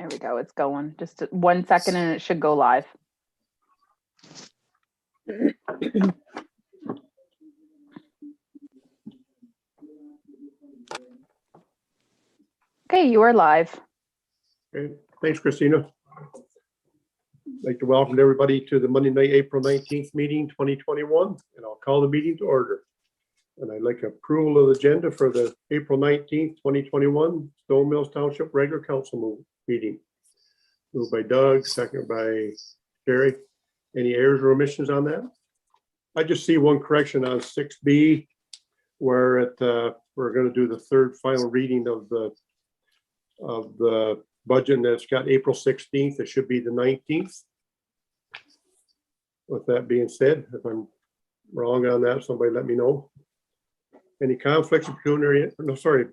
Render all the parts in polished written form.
There we go. It's going. Just 1 second and it should go live. Okay, you are live. Okay, thanks, Christina. I'd like to welcome everybody to the Monday night, April 19th meeting, 2021, and I'll call the meeting to order. And I'd like approval of the agenda for the April 19th, 2021 Stone Mills Township regular council meeting. Moved by Doug, second by Jerry. Any errors or omissions on that? I just see one correction on 6B, where we're going to do the third final reading of the budget, and it's got April 16th. It should be the 19th. With that being said, if I'm wrong on that, somebody let me know. Any conflicts between, no, sorry,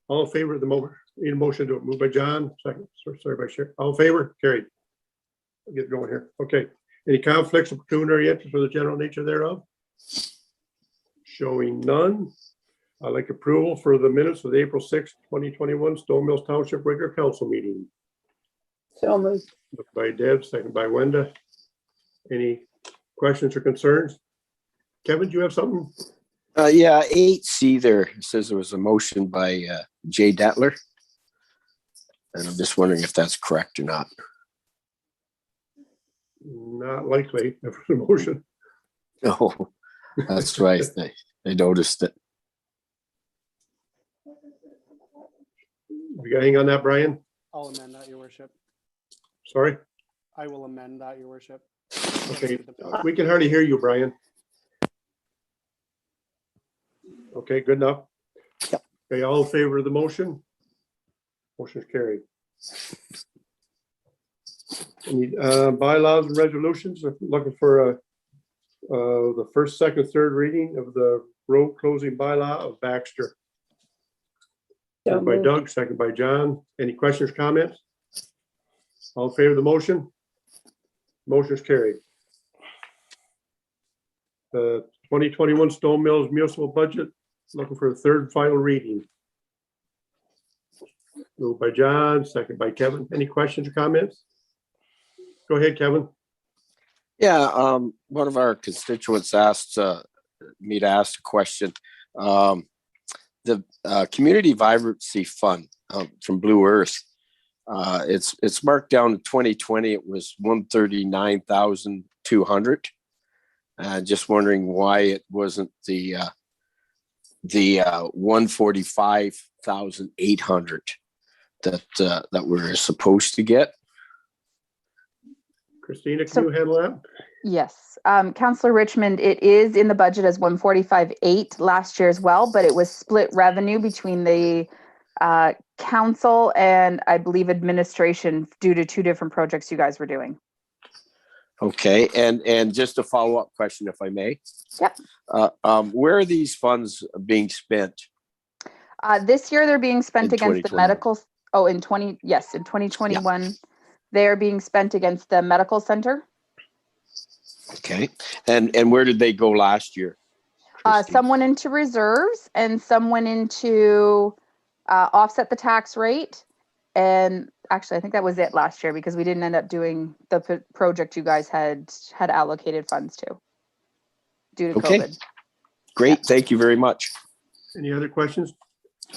all in favor of the motion? Need a motion to it. Moved by John, second, sorry by Sharon. All in favor? Carried. I'll get going here. Okay. Any conflicts of pecuniary interest for the general nature thereof? Showing none. I'd like approval for the minutes of the April 6th, 2021 Stone Mills Township regular council meeting. So moved. Moved by Deb, second by Wenda. Any questions or concerns? Kevin, do you have something? Yeah, 8C there, it says there was a motion by Jay Detler. And I'm just wondering if that's correct or not. Not likely. There was a motion. Oh, that's right. I noticed it. You got anything on that, Brian? I'll amend that, your worship. Sorry? I will amend that, your worship. Okay, we can hardly hear you, Brian. Okay, good enough. Yep. Okay, all in favor of the motion? Motion is carried. Any bylaws and resolutions? Looking for the first, second, third reading of the road closing bylaw of Baxter. Moved by Doug, second by John. Any questions, comments? All in favor of the motion? Motion is carried. The 2021 Stone Mills municipal budget, looking for a third and final reading. Moved by John, second by Kevin. Any questions or comments? Go ahead, Kevin. Yeah, one of our constituents asked me to ask a question. The Community Vibrancy Fund from Blue Earth, it's marked down to 2020. It was 139,200. Just wondering why it wasn't the 145,800 that we're supposed to get. Christina, can you handle that? Yes. Councillor Richmond, it is in the budget as 145.8 last year as well, but it was split revenue between the council and I believe administration due to two different projects you guys were doing. Okay, and just a follow-up question, if I may. Yep. Where are these funds being spent? This year they're being spent In against the 2021. medical. Oh, in 2021, they're being spent against the medical center. Okay, and where did they go last year? Some went into reserves and some went into offset the tax rate. And actually, I think that was it last year because we didn't end up doing the project you guys had allocated funds to due to COVID. Great, thank you very much. Any other questions?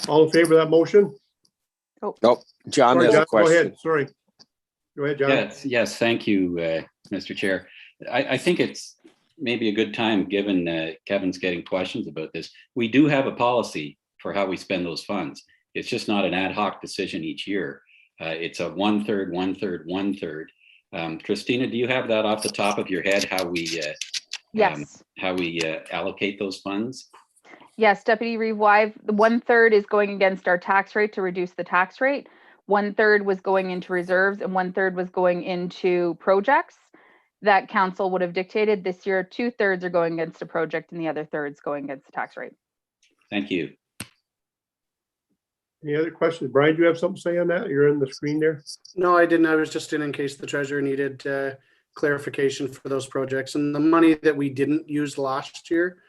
All in favor of that motion? Nope, John Sorry, has John, a question. go ahead. Sorry. Go ahead, John. Yes, thank you, Mr. Chair. I think it's maybe a good time, given Kevin's getting questions about this. We do have a policy for how we spend those funds. It's just not an ad hoc decision each year. It's a 1/3, 1/3, 1/3. Christina, do you have that off the top of your head, how we Yes. Allocate those funds? Yes, Deputy Reeve Wive, the 1/3 is going against our tax rate to reduce the tax rate. 1/3 was going into reserves and 1/3 was going into projects that council would have dictated. This year, 2/3 are going against a project and the other third's going against the tax rate. Thank you. Any other questions? Brian, do you have something to say on that? You're in the screen there. No, I didn't. I was just in case the treasurer needed clarification for those projects. And the money that we didn't use last year,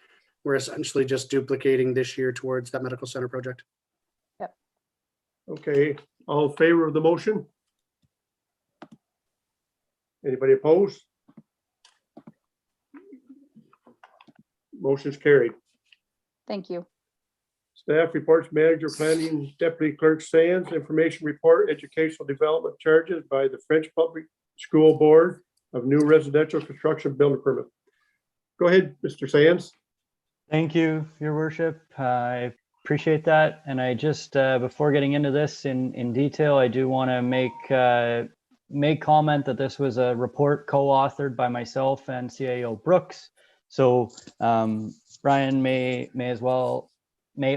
we're essentially just duplicating this year towards that medical center project. Okay, all in favor of the motion? Anybody opposed? Motion's carried. Thank you. Staff reports, manager planning, deputy clerk Sands, information report, educational development charges by the French Public School Board of new residential construction building permit. Go ahead, Mr. Sands. Thank you, Your Worship. I appreciate that. And I just, before getting into this in detail, I do want to make comment that this was a report co-authored by myself and CAO Brooks. So Brian may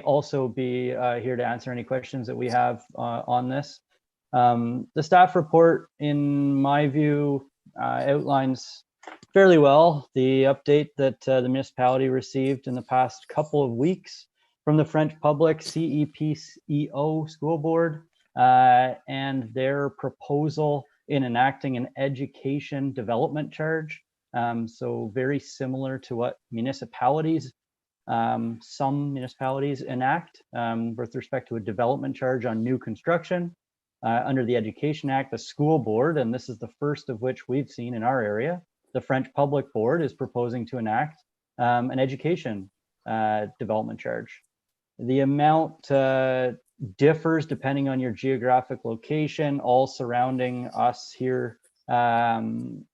also be here to answer any questions that we have on this. The staff report, in my view, outlines fairly well the update that the municipality received in the past couple of weeks from the French Public CEPEO School Board and their proposal in enacting an education development charge. So very similar to what municipalities, some municipalities enact with respect to a development charge on new construction. Under the Education Act, the school board, and this is the first of which we've seen in our area, the French Public Board is proposing to enact an education development charge. The amount differs depending on your geographic location, all surrounding us here in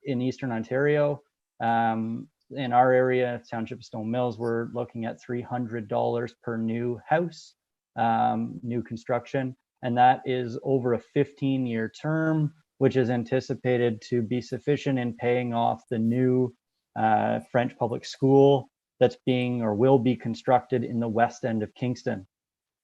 Eastern Ontario. In our area, Township of Stone Mills, we're looking at $300 per new house, new construction, and that is over a 15-year term, which is anticipated to be sufficient in paying off the new French public school that's being or will be constructed in the west end of Kingston.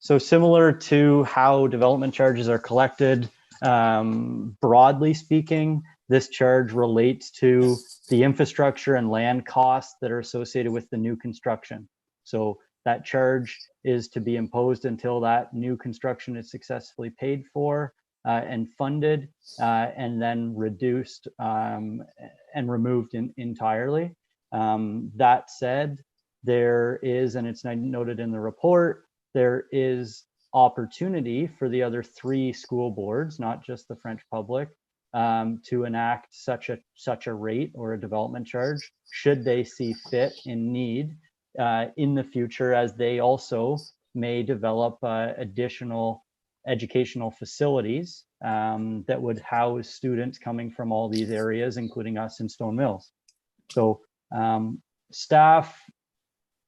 So similar to how development charges are collected, broadly speaking, this charge relates to the infrastructure and land costs that are associated with the new construction. So that charge is to be imposed until that new construction is successfully paid for and funded, and then reduced and removed entirely. That said, there is, and it's noted in the report, there is opportunity for the other 3 school boards, not just the French Public, to enact such a rate or a development charge should they see fit in need in the future, as they also may develop additional educational facilities that would house students coming from all these areas, including us in Stone Mills. So staff,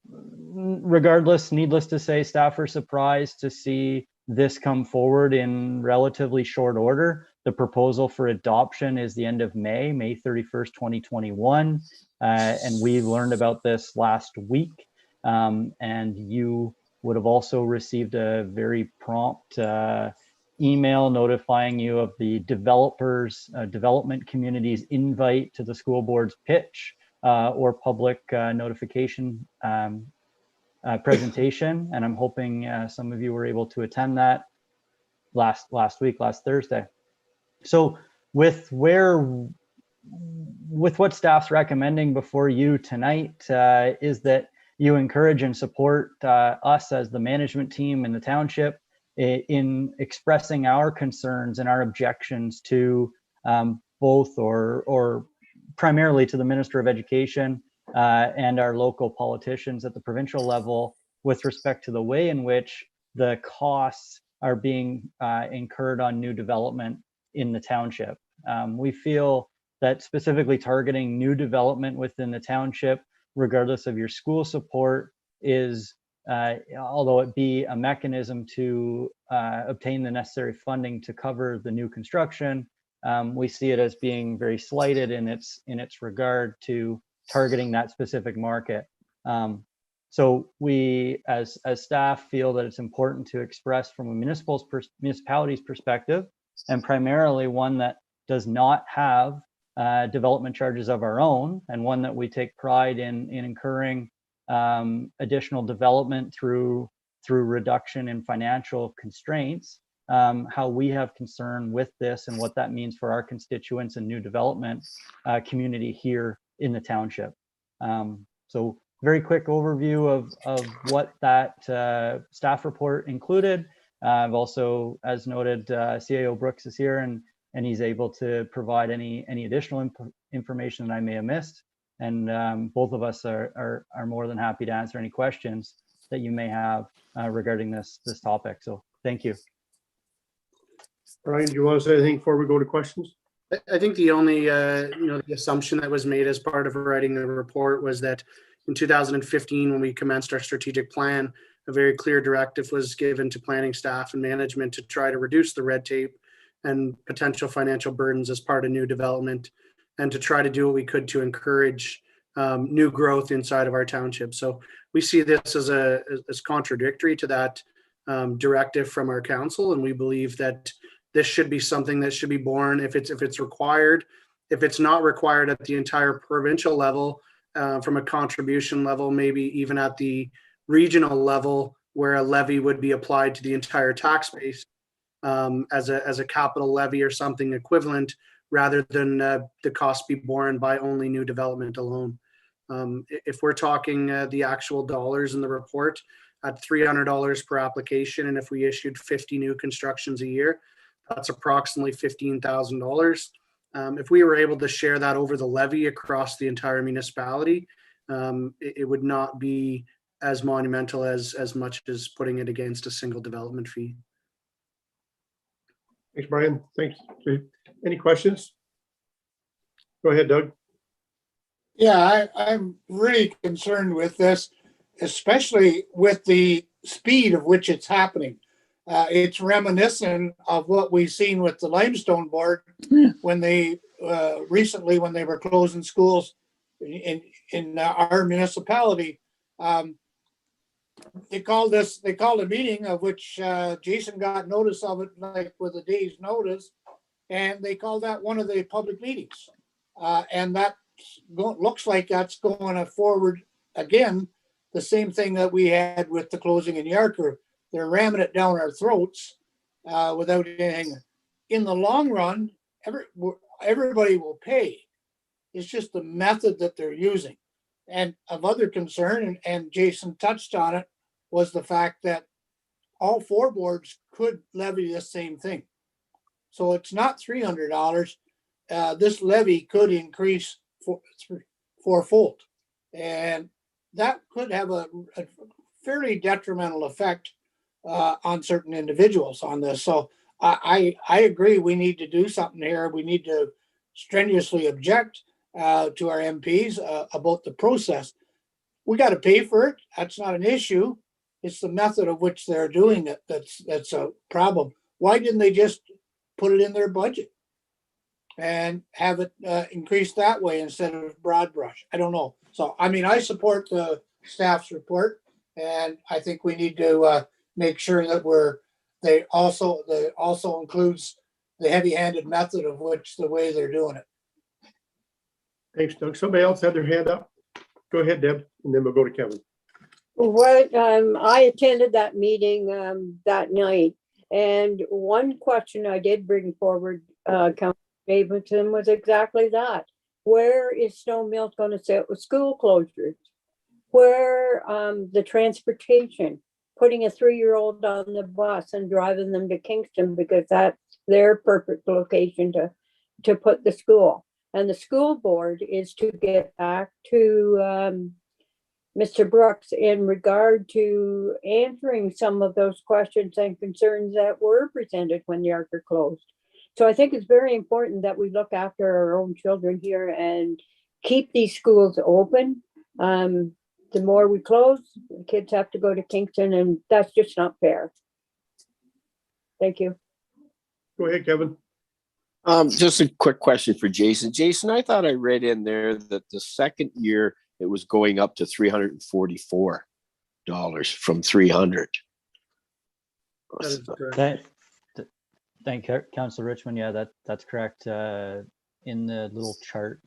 regardless, needless to say, staff are surprised to see this come forward in relatively short order. The proposal for adoption is the end of May 31st, 2021. And we learned about this last week. And you would have also received a very prompt email notifying you of the development community's invite to the school board's pitch or public notification presentation. And I'm hoping some of you were able to attend that last Thursday. So with what staff's recommending before you tonight is that you encourage and support us as the management team in the township in expressing our concerns and our objections to both or primarily to the Minister of Education and our local politicians at the provincial level with respect to the way in which the costs are being incurred on new development in the township. We feel that specifically targeting new development within the township, regardless of your school support, is, although it be a mechanism to obtain the necessary funding to cover the new construction, we see it as being very slighted in its regard to targeting that specific market. So we, as staff, feel that it's important to express from a municipality's perspective, and primarily one that does not have development charges of our own, and one that we take pride in incurring additional development through reduction in financial constraints, how we have concern with this and what that means for our constituents and new development community here in the township. So very quick overview of what that staff report included. I've also, as noted, CAO Brooks is here, and and he's able to provide any additional information that I may have missed. And both of us are more than happy to answer any questions that you may have regarding this topic. So thank you. Brian, do you want to say anything before we go to questions? I think the only, the assumption that was made as part of writing the report was that in 2015, when we commenced our strategic plan, a very clear directive was given to planning staff and management to try to reduce the red tape and potential financial burdens as part of new development, and to try to do what we could to encourage new growth inside of our township. So we see this as contradictory to that directive from our council, and we believe that this should be something that should be borne if it's required. If it's not required at the entire provincial level, from a contribution level, maybe even at the regional level, where a levy would be applied to the entire tax base as a capital levy or something equivalent, rather than the cost be borne by only new development alone. If we're talking the actual dollars in the report at $300 per application, and if we issued 50 new constructions a year, that's approximately $15,000. If we were able to share that over the levy across the entire municipality, it would not be as monumental as much as putting it against a single development fee. Thanks, Brian. Thanks. Any questions? Go ahead, Doug. Yeah, I'm really concerned with this, especially with the speed of which it's happening. It's reminiscent of what we've seen with the limestone board when they recently, when they were closing schools in our municipality. They called a meeting of which Jason got notice of it, like with a day's notice, and they called that one of the public meetings. And that looks like that's going forward again, the same thing that we had with the closing in Yarker. They're ramming it down our throats without anything. In the long run, everybody will pay. It's just the method that they're using. And of other concern, and Jason touched on it, was the fact that all four boards could levy the same thing. So it's not $300. This levy could increase fourfold. And that could have a fairly detrimental effect on certain individuals on this. So I agree we need to do something here. We need to strenuously object to our MPs about the process. We got to pay for it. That's not an issue. It's the method of which they're doing it that's a problem. Why didn't they just put it in their budget and have it increased that way instead of broad brush? I don't know. So, I mean, I support the staff's report, and I think we need to make sure that they also includes the heavy-handed method of which the way they're doing it. Thanks, Doug. Somebody else had their hand up. Go ahead, Deb, and then we'll go to Kevin. I attended that meeting that night, and one question I did bring forward, Councilor Davidson, was exactly that. Where is Snow Mills going to sit with school closures? Where the transportation, putting a 3-year-old on the bus and driving them to Kingston because that's their perfect location to put the school. And the school board is to get back to Mr. Brooks in regard to answering some of those questions and concerns that were presented when the Yarker closed. So I think it's very important that we look after our own children here and keep these schools open. The more we close, the kids have to go to Kingston, and that's just not fair. Thank you. Go ahead, Kevin. Just a quick question for Jason. Jason, I thought I read in there that the second year it was going up to $344 from $300. Thank you, Councilor Richmond. Yeah, that's correct. In the little chart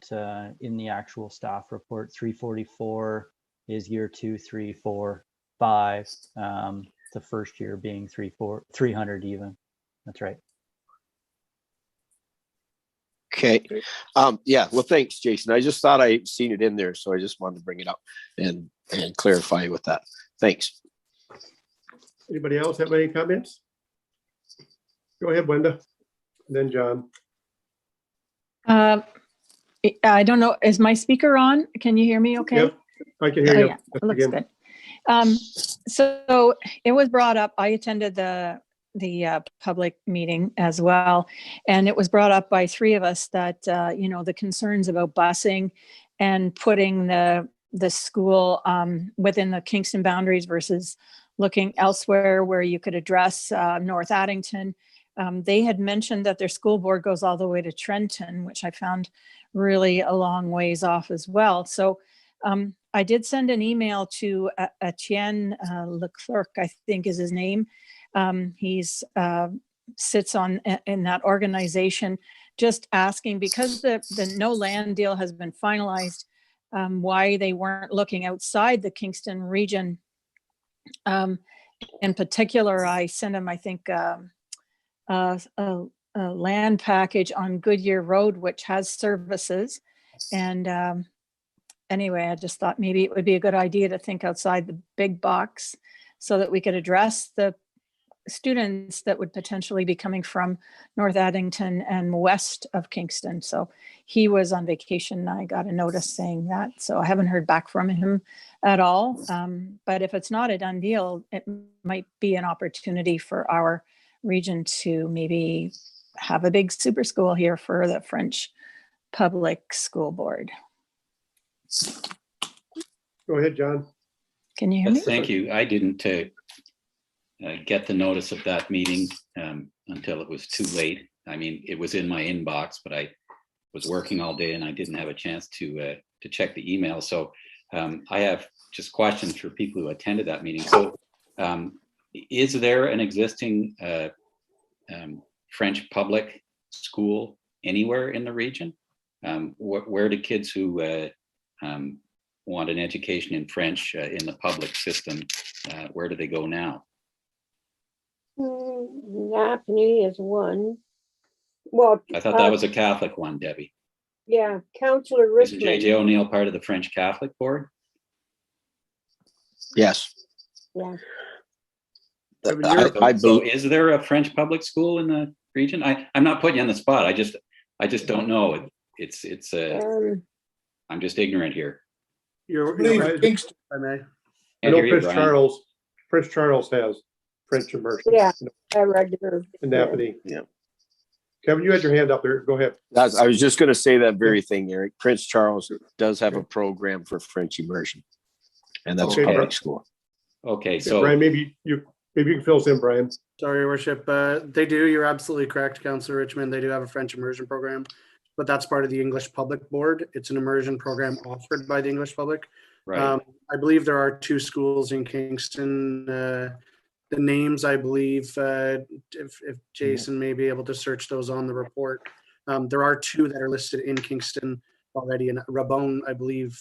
in the actual staff report, 344 is year 2, 3, 4, 5. The first year being 300 even. That's right. Okay. Yeah. Well, thanks, Jason. I just thought I'd seen it in there, so I just wanted to bring it up and clarify with that. Thanks. Anybody else have any comments? Go ahead, Wenda, and then John. I don't know, is my speaker on? Can you hear me okay? Yep, I can hear Oh, you. yeah, Yes, it looks again. good. So it was brought up, I attended the public meeting as well. And it was brought up by three of us that, the concerns about busing and putting the school within the Kingston boundaries versus looking elsewhere where you could address North Addington. They had mentioned that their school board goes all the way to Trenton, which I found really a long ways off as well. So I did send an email to Etienne Leclerc, I think is his name. He's sits on in that organization, just asking, because the no land deal has been finalized, why they weren't looking outside the Kingston region. In particular, I sent him, I think, a land package on Goodyear Road, which has services. And anyway, I just thought maybe it would be a good idea to think outside the big box so that we could address the students that would potentially be coming from North Addington and west of Kingston. So he was on vacation. I got a notice saying that. So I haven't heard back from him at all. But if it's not a done deal, it might be an opportunity for our region to maybe have a big super school here for the French Public School Board. Go ahead, John. Can you hear me? Thank you. I didn't get the notice of that meeting until it was too late. I mean, it was in my inbox, but I was working all day and I didn't have a chance to check the email. So I have just questions for people who attended that meeting. So is there an existing French public school anywhere in the region? Where do kids who want an education in French in the public system, where do they go now? Napanee is one. Well, I thought that was a Catholic one, Debbie. yeah, Councillor Isn't Richmond. JJ O'Neill part of the French Catholic Board? Yes. Yeah. So is there a French public school in the region? I'm not putting you on the spot. I just don't know. It's I'm just ignorant here. You're Believe right, Kingston. if I may. I Can't know hear you, Brian. Prince Charles has French immersion. Yeah, a regular. In Napanee. Yeah. Kevin, you had your hand up there. Go ahead. I was just going to say that very thing, Eric. Prince Charles does have a program for French immersion, and that's Okay. public school. Okay, Okay, so Brian, maybe you can fill us in, Brian. Sorry, Your Worship. They do. You're absolutely correct, Councillor Richmond. They do have a French immersion program, but that's part of the English Public Board. It's an immersion program offered by the English Public. right. I believe there are 2 schools in Kingston. The names, I believe, if Jason may be able to search those on the report. There are 2 that are listed in Kingston already, and Rabone, I believe,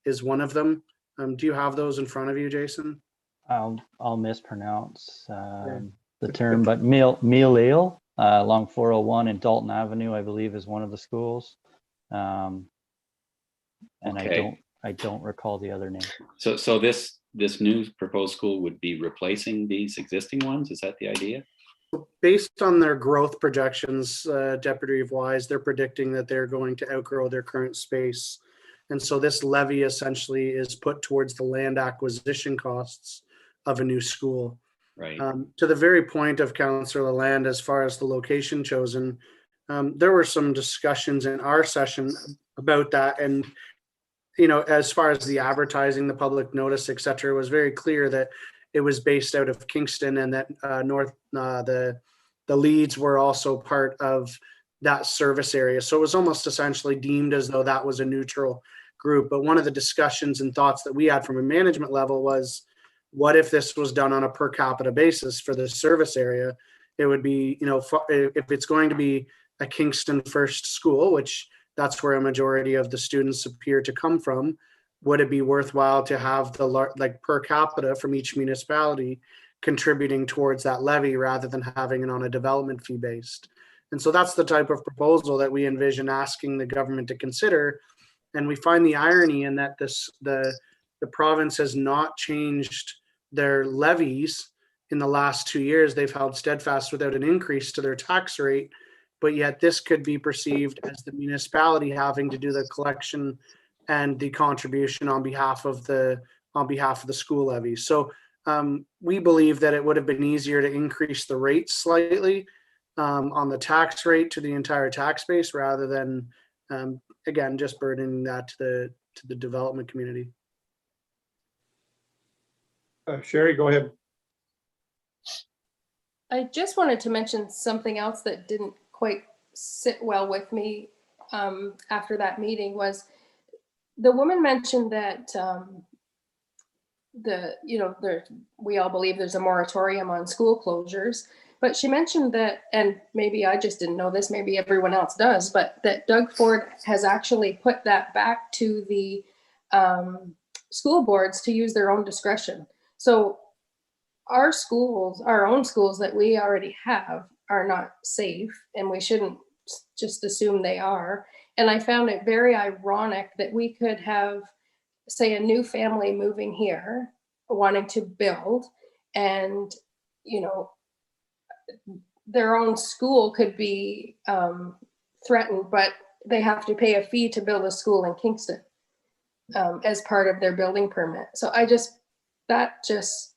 is one of them. Do you have those in front of you, Jason? I'll mispronounce the term, but Meal Ale along 401 and Dalton Avenue, I believe, is one of the schools. And Okay. I don't recall the other name. So this new proposed school would be replacing these existing ones? Is that the idea? Based on their growth projections, Deputy Reeve Wise, they're predicting that they're going to outgrow their current space. And so this levy essentially is put towards the land acquisition costs of a new school. Right. To the very point of Councillor Lalande, as far as the location chosen, there were some discussions in our session about that. And, as far as the advertising, the public notice, et cetera, it was very clear that it was based out of Kingston and that the Leeds were also part of that service area. So it was almost essentially deemed as though that was a neutral group. But one of the discussions and thoughts that we had from a management level was, what if this was done on a per capita basis for the service area? It would be, if it's going to be a Kingston first school, which that's where a majority of the students appear to come from, would it be worthwhile to have the per capita from each municipality contributing towards that levy rather than having it on a development fee based? And so that's the type of proposal that we envision asking the government to consider. And we find the irony in that the province has not changed their levies in the last 2 years. They've held steadfast without an increase to their tax rate. but yet this could be perceived as the municipality having to do the collection and the contribution on behalf of the school levy. So we believe that it would have been easier to increase the rate slightly on the tax rate to the entire tax base rather than again just burdening that to the development community. Sherry, go ahead. I just wanted to mention something else that didn't quite sit well with me after that meeting. Was the woman mentioned that we all believe there's a moratorium on school closures, but she mentioned that, and maybe I just didn't know this, maybe everyone else does, but that Doug Ford has actually put that back to the school boards to use their own discretion. So our schools, our own schools that we already have, are not safe, and we shouldn't just assume they are. And I found it very ironic that we could have, say, a new family moving here wanting to build, and their own school could be threatened, but they have to pay a fee to build a school in Kingston as part of their building permit. So that just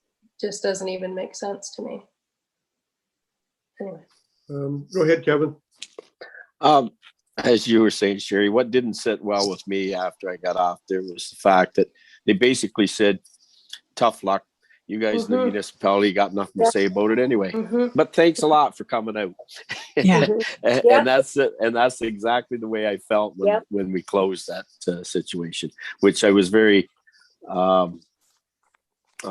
doesn't even make sense to me. Anyway. Go ahead, Kevin. As you were saying, Sherry, what didn't sit well with me after I got off there was the fact that they basically said, tough luck. You guys in the municipality got nothing to say about it anyway. But thanks a lot for coming out. Yeah. And that's it. And that's exactly the way I felt when we closed that situation, which I was very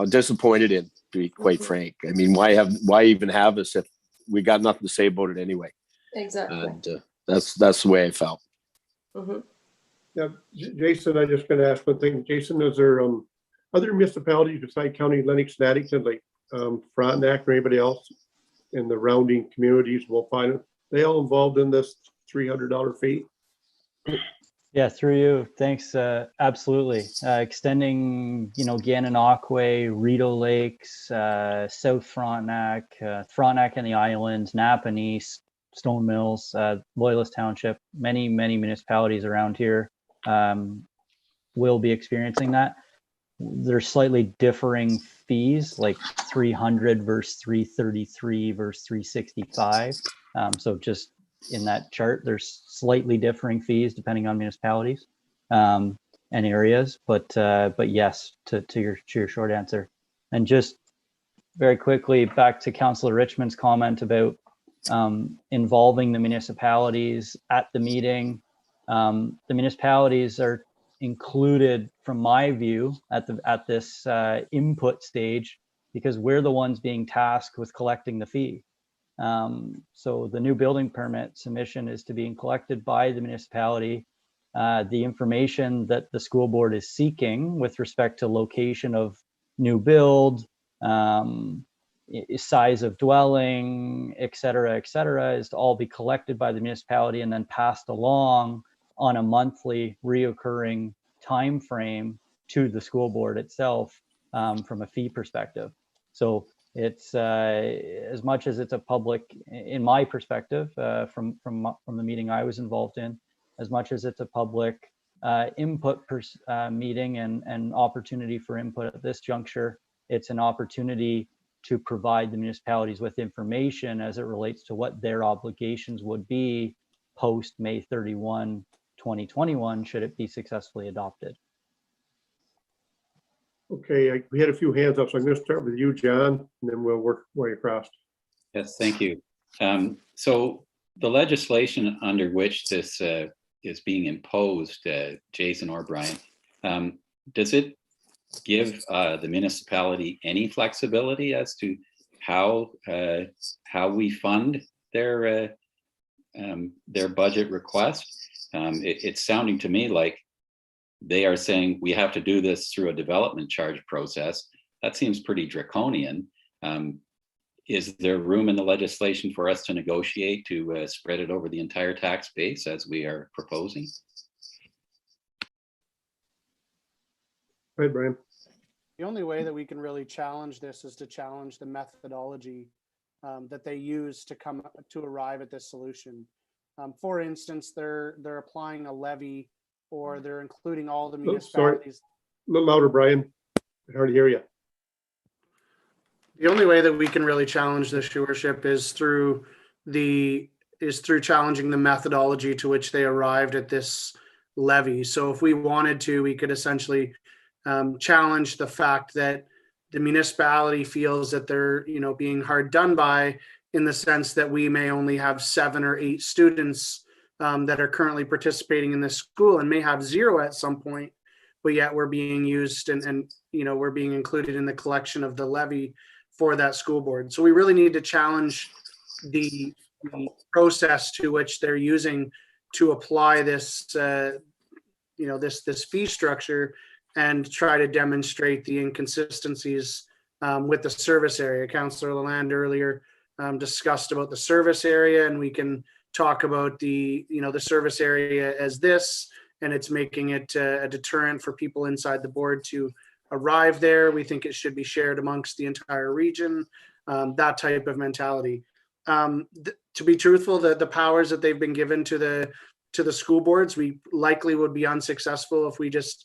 disappointed in, to be quite frank. I mean, why even have us if we got nothing to say about it anyway? Exactly. And that's the way I felt. Yeah, Jason, I'm just going to ask one thing. Jason, is there other municipalities besides County Lennox and Addington, like Frontenac or anybody else in the surrounding communities? We'll find it. They all involved in this $300 fee? Yeah, through you. Thanks. Absolutely. Extending, Gananoque, Rideau Lakes, South Frontenac, Frontenac and the Islands, Napanee, Stone Mills, Loyalist Township, many municipalities around here will be experiencing that. There's slightly differing fees, like 300 versus 333 versus 365. So just in that chart, there's slightly differing fees depending on municipalities and areas. But yes, to your short answer. And just very quickly back to Councillor Richmond's comment about involving the municipalities at the meeting. The municipalities are included, from my view, at this input stage, because we're the ones being tasked with collecting the fee. So the new building permit submission is to be collected by the municipality. The information that the school board is seeking with respect to location of new build, size of dwelling, et cetera, is to all be collected by the municipality and then passed along on a monthly reoccurring time frame to the school board itself from a fee perspective. So it's as much as it's a public, in my perspective, from the meeting I was involved in, as much as it's a public input meeting and opportunity for input at this juncture, it's an opportunity to provide the municipalities with information as it relates to what their obligations would be post May 31, 2021, should it be successfully adopted. Okay, we had a few hands up, so I'm going to start with you, John, and then we'll work way across. Yes, thank you. So the legislation under which this is being imposed, Jason or Brian, does it give the municipality any flexibility as to how we fund their budget request? It's sounding to me like they are saying we have to do this through a development charge process. That seems pretty draconian. Is there room in the legislation for us to negotiate to spread it over the entire tax base as we are proposing? Go ahead, Brian. The only way that we can really challenge this is to challenge the methodology that they use to arrive at this solution. For instance, they're applying a levy, or they're including all the Sorry, municipalities. a little louder, Brian. I hardly hear you. The only way that we can really challenge this, your worship, is through challenging the methodology to which they arrived at this levy. So if we wanted to, we could essentially challenge the fact that the municipality feels that they're, being hard done by, in the sense that we may only have 7 or 8 students that are currently participating in this school, and may have 0 at some point, but yet we're being used and we're being included in the collection of the levy for that school board. So we really need to challenge the process to which they're using to apply this, this fee structure, and try to demonstrate the inconsistencies with the service area. Councillor Lalande earlier discussed about the service area, and we can talk about the service area as this, and it's making it a deterrent for people inside the board to arrive there. We think it should be shared amongst the entire region, that type of mentality. To be truthful, the powers that they've been given to the school boards, we likely would be unsuccessful if we just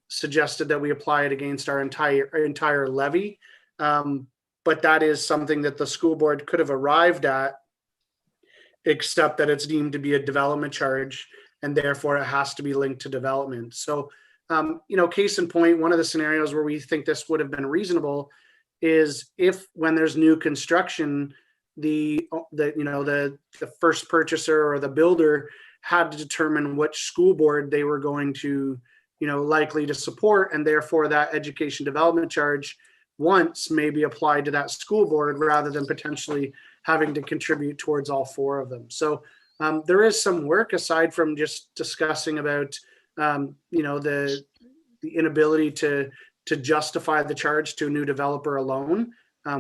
suggested that we apply it against our entire levy. But that is something that the school board could have arrived at, except that it's deemed to be a development charge, and therefore it has to be linked to development. So, case in point, one of the scenarios where we think this would have been reasonable is if, when there's new construction, the first purchaser or the builder had to determine which school board they were going to, likely to support, and therefore that education development charge once may be applied to that school board, rather than potentially having to contribute towards all 4 of them. So there is some work, aside from just discussing about the inability to justify the charge to a new developer alone.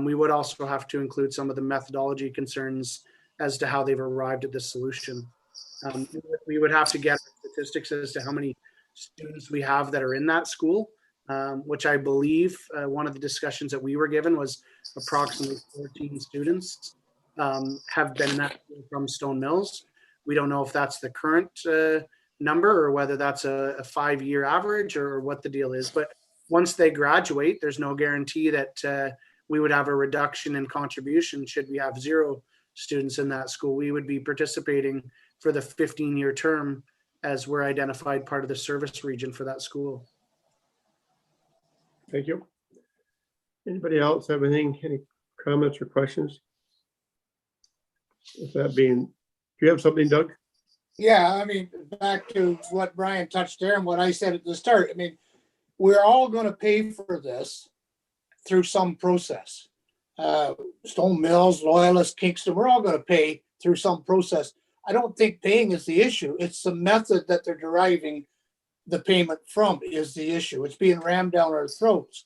We would also have to include some of the methodology concerns as to how they've arrived at this solution. We would have to get statistics as to how many students we have that are in that school, which I believe one of the discussions that we were given was approximately 14 students have been in that school from Stone Mills. We don't know if that's the current number, or whether that's a 5-year average, or what the deal is. But once they graduate, there's no guarantee that we would have a reduction in contribution should we have 0 students in that school. We would be participating for the 15-year term, as we're identified part of the service region for that school. Thank you. Anybody else have any comments or questions? With that being, do you have something, Doug? Yeah, I mean, back to what Brian touched there and what I said at the start. I mean, we're all going to pay for this through some process. Stone Mills, Loyalist, Kingston, we're all going to pay through some process. I don't think paying is the issue. It's the method that they're deriving the payment from is the issue. It's being rammed down our throats.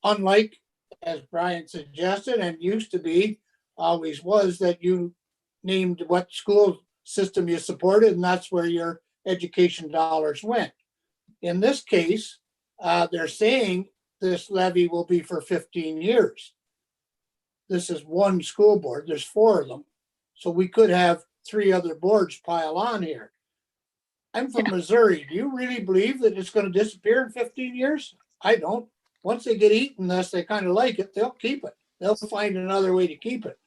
Unlike, as Brian suggested, and used to be, always was, that you named what school system you supported, and that's where your education dollars went. In this case, they're saying this levy will be for 15 years. This is one school board. There's 4 of them. So we could have 3 other boards pile on here. I'm from Missouri. Do you really believe that it's going to disappear in 15 years? I don't. Once they get eaten this, they kind of like it, they'll keep it. They'll find another way to keep it.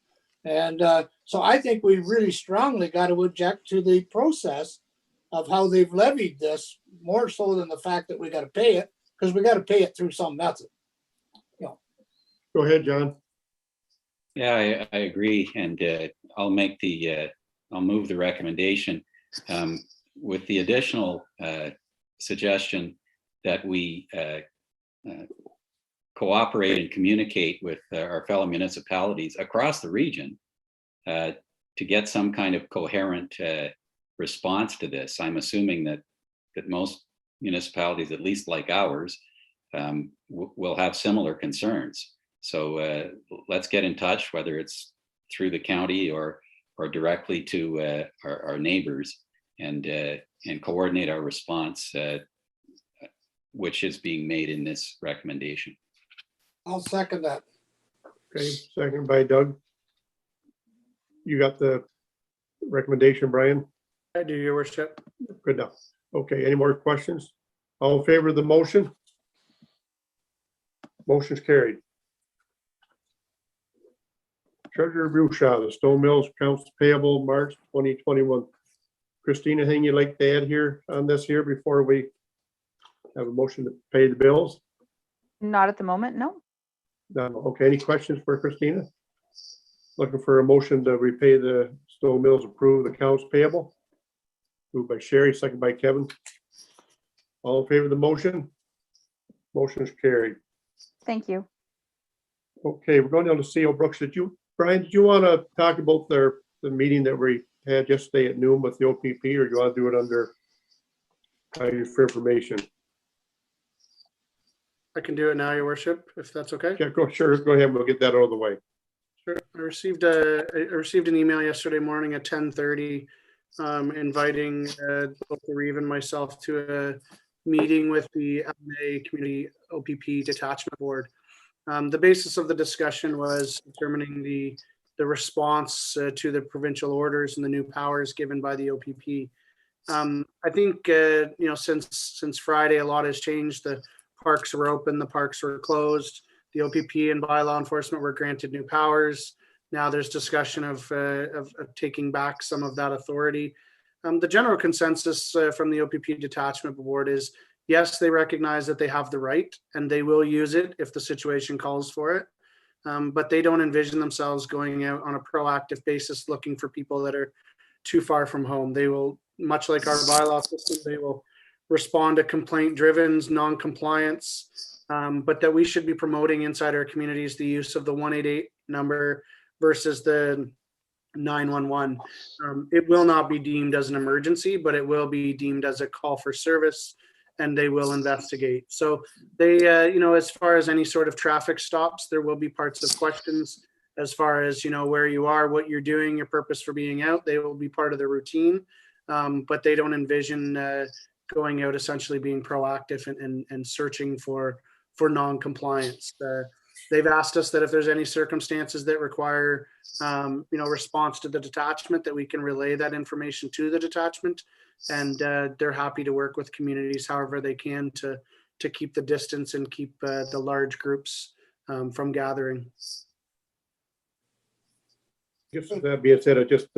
And so I think we really strongly got to object to the process of how they've levied this, more so than the fact that we got to pay it, because we got to pay it through some method. Go ahead, John. Yeah, I agree, and I'll move the recommendation with the additional suggestion that we cooperate and communicate with our fellow municipalities across the region to get some kind of coherent response to this. I'm assuming that most municipalities, at least like ours, will have similar concerns. So let's get in touch, whether it's through the county or directly to our neighbors, and coordinate our response, which is being made in this recommendation. I'll second that. Okay, second by Doug. you got the recommendation, Brian? I do, your worship. Good enough. Okay, any more questions? All in favor of the motion? Motion's carried. Treasurer Bruchal, the Stone Mills accounts payable March 2021. Christina, anything you'd like to add here on this here before we have a motion to pay the bills? Not at the moment, no. No, okay, any questions for Christina? Looking for a motion to repay the Stone Mills approved accounts payable. Moved by Sherry, second by Kevin. All in favor of the motion? Motion is carried. Thank you. Okay, we're going down to CO Brooks. Brian, did you want to talk about the meeting that we had yesterday at noon with the OPP, or do you want to do it under for information? I can do it now, your worship, if that's okay. Yeah, sure, go ahead. We'll get that out of the way. Sure. I received an email yesterday morning at 10:30, inviting both the Reeve and myself to a meeting with the LNA Community OPP Detachment Board. The basis of the discussion was determining the response to the provincial orders and the new powers given by the OPP. I think since Friday, a lot has changed. The parks were open, the parks were closed. The OPP and bylaw enforcement were granted new powers. Now there's discussion of taking back some of that authority. The general consensus from the OPP Detachment Board is, yes, they recognize that they have the right and they will use it if the situation calls for it. But they don't envision themselves going out on a proactive basis looking for people that are too far from home. They will, much like our bylaw system, they will respond to complaint-driven non-compliance, but that we should be promoting inside our communities the use of the 188 number versus the 911. It will not be deemed as an emergency, but it will be deemed as a call for service, and they will investigate. So they, as far as any sort of traffic stops, there will be parts of questions as far as, where you are, what you're doing, your purpose for being out. They will be part of the routine, but they don't envision going out essentially being proactive and searching for non-compliance. They've asked us that if there's any circumstances that require, response to the detachment, that we can relay that information to the detachment. And they're happy to work with communities however they can to keep the distance and keep the large groups from gathering. Just with that being said, I just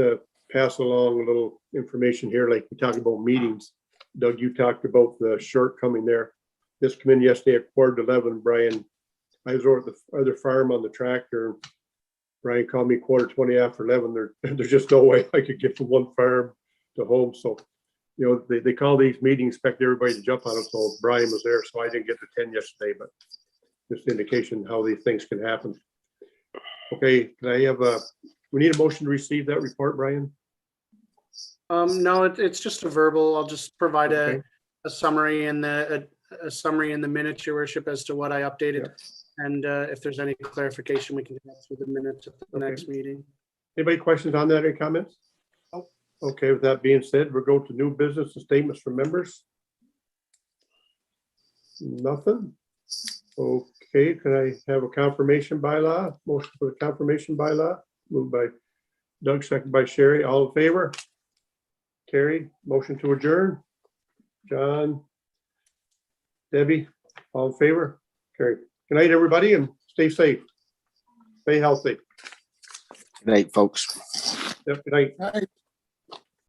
pass along a little information here, like we talked about meetings. Doug, you talked about the shortcoming there. This came in yesterday at 11:15, Brian. I was over at the other farm on the tractor. Brian called me 11:20. There's just no way I could get from one farm to home. So, they call these meetings, expect everybody to jump on it. So Brian was there, so I didn't get to 10 yesterday, but just indication how these things can happen. Okay, can I have we need a motion to receive that report, Brian? No, it's just a verbal. I'll just provide Okay. a summary in the minutes, your worship, as to what I updated. Yeah. And if there's any clarification, we can do that through the minutes of the next meeting. Anybody questions on that, any comments? Nope. Okay, with that being said, we'll go to new business and statements from members. Nothing? Okay, can I have a confirmation bylaw? Motion for the confirmation bylaw, moved by Doug, second by Sherry. All in favor? Carried. Motion to adjourn. John, Debbie, all in favor? Carried. Good night, everybody, and stay safe. Stay healthy. Good night, folks. Yep, good night. All right.